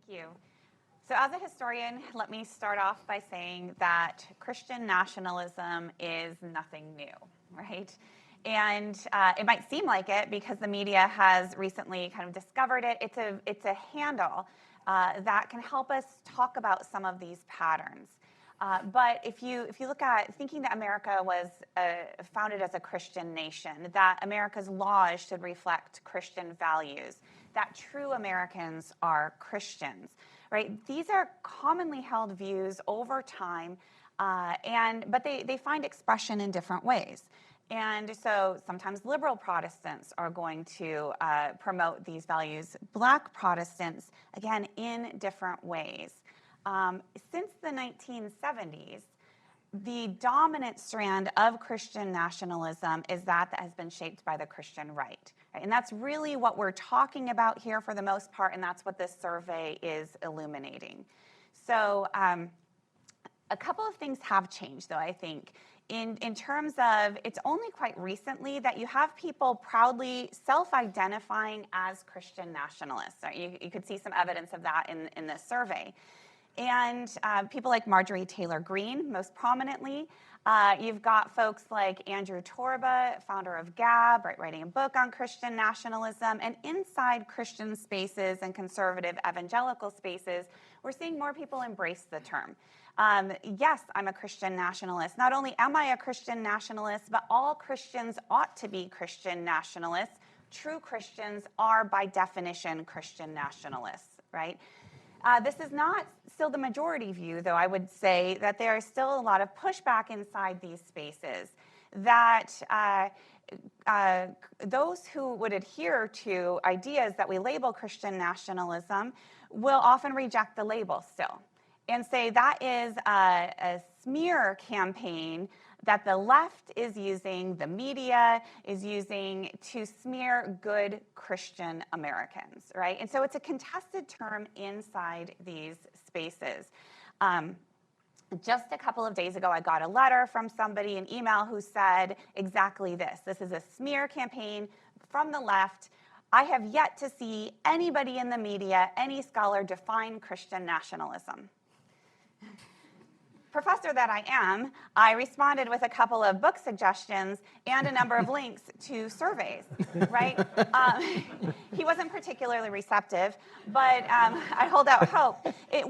you. So as a historian, let me start off by saying that Christian nationalism is nothing new, right? And it might seem like it because the media has recently kind of discovered it. It's a handle that can help us talk about some of these patterns. But if you look at thinking that America was founded as a Christian nation, that America's laws should reflect Christian values, that true Americans are Christians, right? These are commonly held views over time, but they find expression in different ways. And so sometimes liberal Protestants are going to promote these values. Black Protestants, again, in different ways. Since the 1970s, the dominant strand of Christian nationalism is that has been shaped by the Christian right. And that's really what we're talking about here for the most part, and that's what this survey is illuminating. So a couple of things have changed, though, I think. In terms of, it's only quite recently that you have people proudly self-identifying as Christian nationalists. Right? You could see some evidence of that in this survey. And people like Marjorie Taylor Greene, most prominently. You've got folks like Andrew Torba, founder of Gab, writing a book on Christian nationalism. And inside Christian spaces and conservative evangelical spaces, we're seeing more people embrace the term. Yes, I'm a Christian nationalist. Not only am I a Christian nationalist, but all Christians ought to be Christian nationalists. True Christians are, by definition, Christian nationalists, right? This is not still the majority view, though I would say that there is still a lot of pushback inside these spaces, that those who would adhere to ideas that we label Christian nationalism will often reject the label still and say that is a smear campaign that the left is using, the media is using to smear good Christian Americans, right? And so it's a contested term inside these spaces. Just a couple of days ago, I got a letter from somebody, an email, who said exactly this. This is a smear campaign from the left. I have yet to see anybody in the media, any scholar, define Christian nationalism. Professor that I am, I responded with a couple of book suggestions and a number of links to surveys, right? He wasn't particularly receptive, but I hold out hope.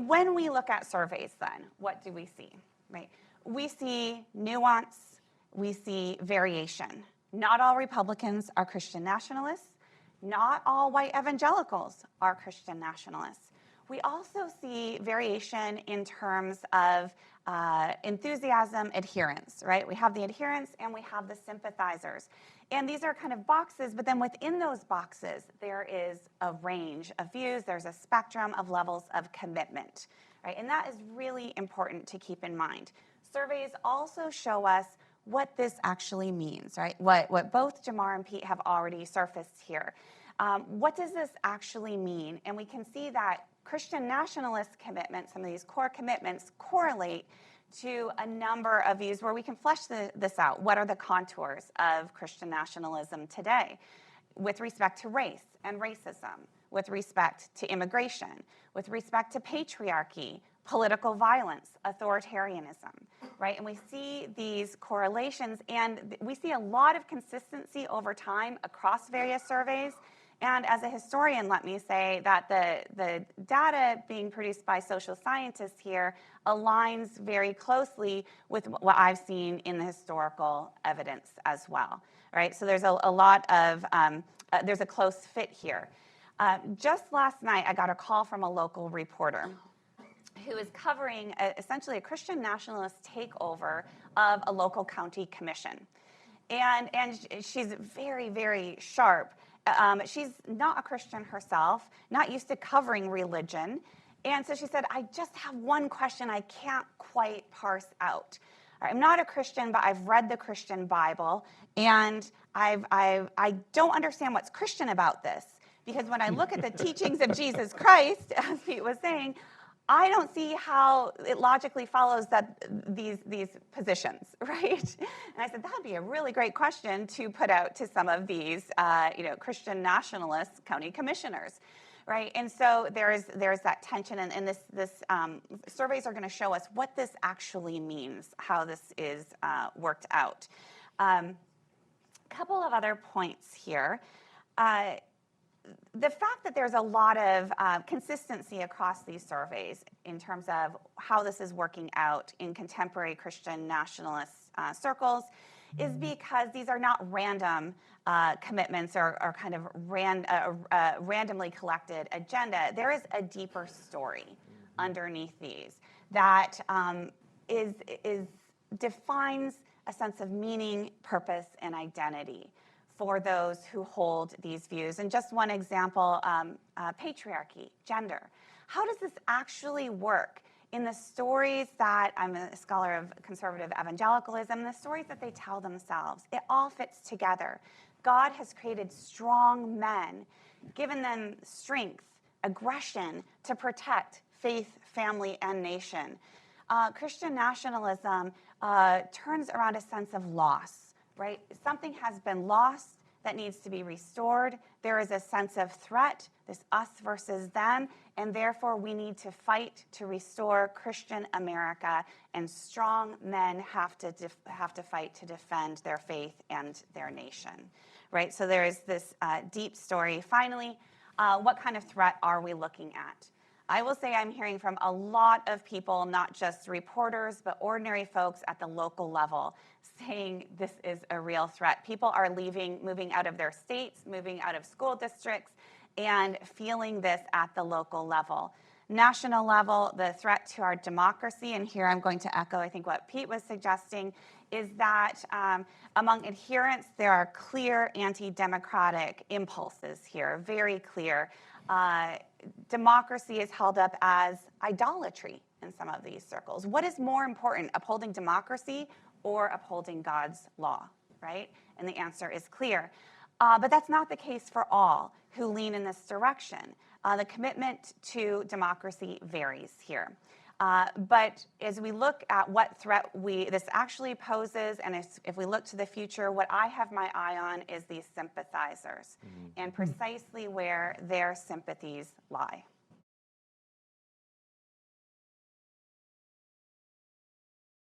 When we look at surveys then, what do we see, right? We see nuance, we see variation. Not all Republicans are Christian nationalists. Not all white evangelicals are Christian nationalists. We also see variation in terms of enthusiasm, adherence, right? We have the adherents and we have the sympathizers. And these are kind of boxes, but then within those boxes, there is a range of views. There's a spectrum of levels of commitment, right? And that is really important to keep in mind. Surveys also show us what this actually means, right? What both Jamar and Pete have already surfaced here. What does this actually mean? And we can see that Christian nationalist commitments, some of these core commitments, correlate to a number of views where we can flesh this out. What are the contours of Christian nationalism today with respect to race and racism, with respect to immigration, with respect to patriarchy, political violence, authoritarianism, right? And we see these correlations, and we see a lot of consistency over time across various surveys. And as a historian, let me say that the data being produced by social scientists here aligns very closely with what I've seen in the historical evidence as well, right? So there's a lot of, there's a close fit here. Just last night, I got a call from a local reporter who is covering essentially a Christian nationalist takeover of a local county commission. And she's very, very sharp. She's not a Christian herself, not used to covering religion. And so she said, I just have one question I can't quite parse out. I'm not a Christian, but I've read the Christian Bible, and I don't understand what's Christian about this. Because when I look at the teachings of Jesus Christ, as Pete was saying, I don't see how it logically follows that these positions, right? And I said, that'd be a really great question to put out to some of these, Christian nationalist county commissioners, right? And so there's that tension, and this surveys are going to show us what this actually means, how this is worked out. Couple of other points here. The fact that there's a lot of consistency across these surveys in terms of how this is working out in contemporary Christian nationalist circles is because these are not random commitments or kind of randomly collected agenda. There is a deeper story underneath these that defines a sense of meaning, purpose, and identity for those who hold these views. And just one example, patriarchy, gender. How does this actually work in the stories that, I'm a scholar of conservative evangelicalism, the stories that they tell themselves? It all fits together. God has created strong men, given them strength, aggression to protect faith, family, and nation. Christian nationalism turns around a sense of loss, right? Something has been lost that needs to be restored. There is a sense of threat, this us versus them, and therefore we need to fight to restore Christian America, and strong men have to fight to defend their faith and their nation, right? So there is this deep story. Finally, what kind of threat are we looking at? I will say I'm hearing from a lot of people, not just reporters, but ordinary folks at the local level, saying this is a real threat. People are leaving, moving out of their states, moving out of school districts, and feeling this at the local level. National level, the threat to our democracy, and here I'm going to echo, I think, what Pete was suggesting, is that among adherents, there are clear anti-democratic impulses here, very clear. Democracy is held up as idolatry in some of these circles. What is more important, upholding democracy or upholding God's law, right? And the answer is clear. But that's not the case for all who lean in this direction. The commitment to democracy varies here. But as we look at what threat this actually poses, and if we look to the future, what I have my eye on is these sympathizers and precisely where their sympathies lie.